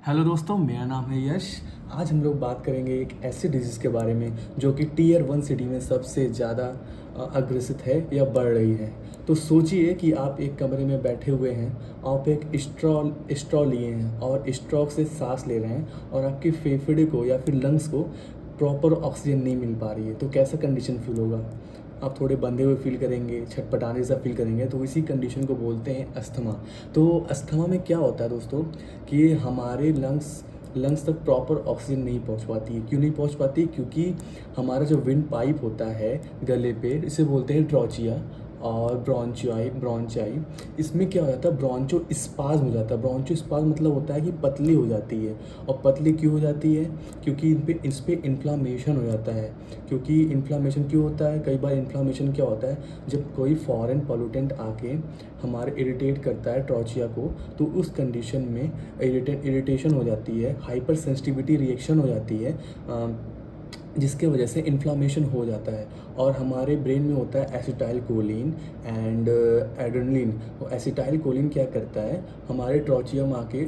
Hello दोस्तों, मेरा नाम है यश। आज हम लोग बात करेंगे एक ऐसे डिजीज़ के बारे में जो कि टीयर 1 सिटी में सबसे ज़्यादा अग्रसित है या बढ़ रही है। तो सोचिए कि आप एक कमरे में बैठे हुए हैं, आप एक स्ट्रॉ लिए हैं और स्ट्रॉ से सांस ले रहे हैं और आपके फेफड़े को या फिर लंग्स को प्रॉपर ऑक्सीजन नहीं मिल पा रही है। तो कैसा कंडीशन फील होगा? आप थोड़े बंधे हुए फील करेंगे, छटपटाने सा फील करेंगे। तो इसी कंडीशन को बोलते हैं अस्थमा। तो अस्थमा में क्या होता है दोस्तों कि हमारे लंग्स तक प्रॉपर ऑक्सीजन नहीं पहुंच पाती है। क्यों नहीं पहुंच पाती? क्योंकि हमारा जो विंड पाइप होता है गले पे, इसे बोलते हैं ट्रॉचिया और ब्रोंचाई। इसमें क्या हो जाता है, ब्रोंचो स्पाज्म हो जाता है। ब्रोंचो स्पाज्म मतलब होता है कि पतली हो जाती है। और पतली क्यों हो जाती है? क्योंकि इस पे इन्फ्लामेशन हो जाता है। क्योंकि इन्फ्लामेशन क्यों होता है? कई बार इन्फ्लामेशन क्या होता है, जब कोई फॉरेन पोल्यूटेंट आके हमारे इरिटेट करता है ट्रॉचिया को, तो उस कंडीशन में इरिटेशन हो जाती है, हाइपर सेंसिटिविटी रिएक्शन हो जाती है, जिसके वजह से इन्फ्लामेशन हो जाता है। और हमारे ब्रेन में होता है एसिटाइल कोलिन एंड एड्रेनलिन। वो एसिटाइल कोलिन क्या करता है, हमारे ट्रॉचियम आके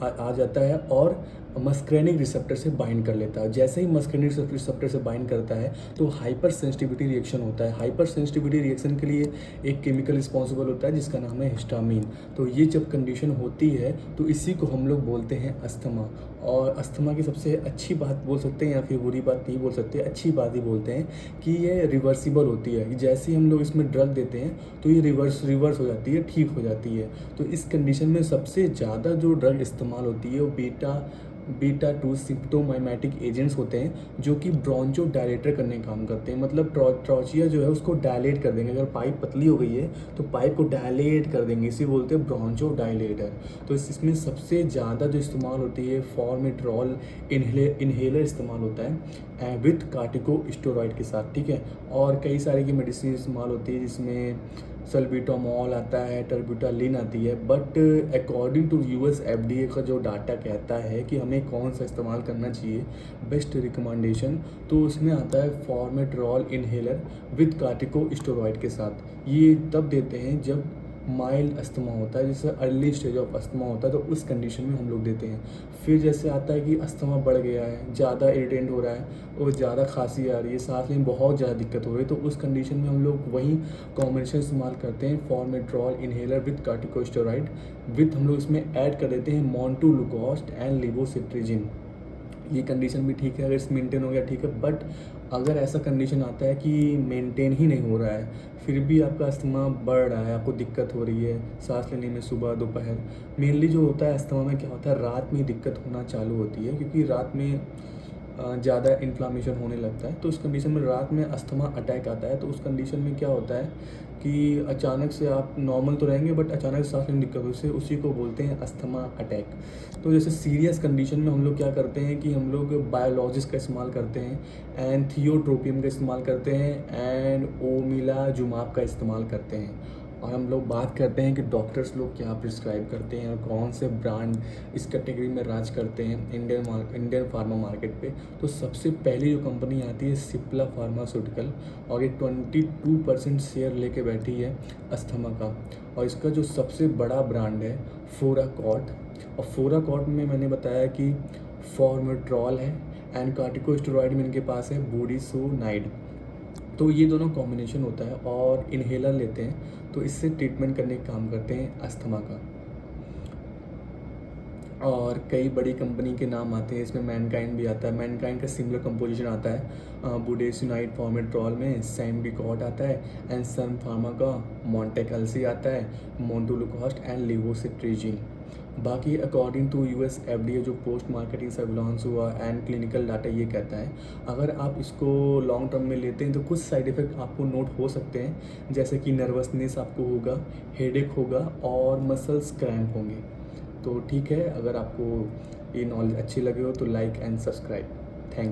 आ जाता है और मस्क्रेनिक रिसेप्टर से बाइंड कर लेता है। जैसे ही मस्क्रेनिक रिसेप्टर से बाइंड करता है तो हाइपर सेंसिटिविटी रिएक्शन होता है। हाइपर सेंसिटिविटी रिएक्शन के लिए एक केमिकल रिस्पॉन्सिबल होता है जिसका नाम है हिस्टामिन। तो ये जब कंडीशन होती है तो इसी को हम लोग बोलते हैं अस्थमा। और अस्थमा की सबसे अच्छी बात बोल सकते हैं या फिर बुरी बात नहीं बोल सकते, अच्छी बात ही बोलते हैं कि ये रिवर्सिबल होती है। जैसे ही हम लोग इसमें ड्रग देते हैं तो ये रिवर्स हो जाती है, ठीक हो जाती है। तो इस कंडीशन में सबसे ज़्यादा जो ड्रग इस्तेमाल होती है वो बीटा 2 सिम्प्टोमाइमेटिक एजेंट्स होते हैं जो कि ब्रोंचो डायलेटर करने का काम करते हैं। मतलब ट्रॉचिया जो है उसको डायलेट कर देंगे। अगर पाइप पतली हो गई है तो पाइप को डायलेट कर देंगे, इसी बोलते हैं ब्रोंचो डायलेटर। तो इसमें सबसे ज़्यादा जो इस्तेमाल होती है फॉर्मेट्रॉल इन्हेलर इस्तेमाल होता है विथ कार्टिकोस्टेरॉइड के साथ, ठीक है। और कई सारे की मेडिसिन इस्तेमाल होती है जिसमें सल्बुटामॉल आता है, टर्बुटालिन आती है। But according to US FDA का जो डाटा कहता है कि हमें कौन सा इस्तेमाल करना चाहिए, बेस्ट रिकमेंडेशन, तो उसमें आता है फॉर्मेट्रॉल इन्हेलर विद कार्टिकोस्टेरॉइड के साथ। ये तब देते हैं जब माइल्ड अस्थमा होता है, जैसे अर्ली स्टेज ऑफ अस्थमा होता है, तो उस कंडीशन में हम लोग देते हैं। फिर जैसे आता है कि अस्थमा बढ़ गया है, ज़्यादा इरिटेंट हो रहा है और ज़्यादा खांसी आ रही है, सांस लेने में बहुत ज़्यादा दिक्कत हो रही है, तो उस कंडीशन में हम लोग वही कॉम्बिनेशन इस्तेमाल करते हैं फॉर्मेट्रॉल इन्हेलर विद कार्टिकोस्टेरॉइड विथ हम लोग इसमें ऐड कर देते हैं मोंटुलुकोस्ट एंड लिवोसिट्रिजिन। ये कंडीशन भी ठीक है अगर मेंटेन हो गया, ठीक है। बट अगर ऐसा कंडीशन आता है कि मेंटेन ही नहीं हो रहा है, फिर भी आपका अस्थमा बढ़ रहा है, आपको दिक्कत हो रही है सांस लेने में सुबह दोपहर, मेनली जो होता है अस्थमा में क्या होता है, रात में दिक्कत होना चालू होती है क्योंकि रात में ज़्यादा इन्फ्लामेशन होने लगता है। तो उस कंडीशन में रात में अस्थमा अटैक आता है। तो उस कंडीशन में क्या होता है कि अचानक से आप नॉर्मल तो रहेंगे बट अचानक से सांस लेने में दिक्कत होती है, उसी को बोलते हैं अस्थमा अटैक। तो जैसे सीरियस कंडीशन में हम लोग क्या करते हैं कि हम लोग बायोलॉजिक्स का इस्तेमाल करते हैं एंड थियोट्रोपियम का इस्तेमाल करते हैं एंड ओमिलाजुमाब का इस्तेमाल करते हैं। और हम लोग बात करते हैं कि डॉक्टर्स लोग क्या प्रिस्क्राइब करते हैं और कौन से ब्रांड इस कैटेगरी में राज करते हैं इंडियन फार्मा मार्केट पे। तो सबसे पहली जो कंपनी आती है सिप्ला फार्मास्यूटिकल, और ये 22% शेयर लेके बैठी है अस्थमा का। और इसका जो सबसे बड़ा ब्रांड है फोराकॉट। और फोराकॉट में मैंने बताया कि फॉर्मेट्रॉल है एंड कार्टिकोस्टेरॉइड में इनके पास है बुडिसोनाइड। तो ये दोनों कॉम्बिनेशन होता है और इन्हेलर लेते हैं, तो इससे ट्रीटमेंट करने का काम करते हैं अस्थमा का। और कई बड़ी कंपनी के नाम आते हैं, इसमें मैनकाइंड भी आता है। मैनकाइंड का सिमिलर कंपोजिशन आता है बुडेसिनाइड फॉर्मेट्रॉल में, सैम्बिकॉट आता है एंड सन फार्मा का मॉन्टेकल्सी आता है, मोंटुलुकोस्ट एंड लिवोसिट्रिजिन। बाकी अकॉर्डिंग टू यूएस एफडीए जो पोस्ट मार्केटिंग सर्विलांस हुआ एंड क्लिनिकल डाटा ये कहता है अगर आप इसको लॉन्ग टर्म में लेते हैं तो कुछ साइड इफ़ेक्ट आपको नोट हो सकते हैं, जैसे कि नर्वसनेस आपको होगा, हेडेक होगा और मसल्स क्रैम्प होंगे। तो ठीक है, अगर आपको ये नॉलेज अच्छी लगे हो तो लाइक एंड सब्सक्राइब।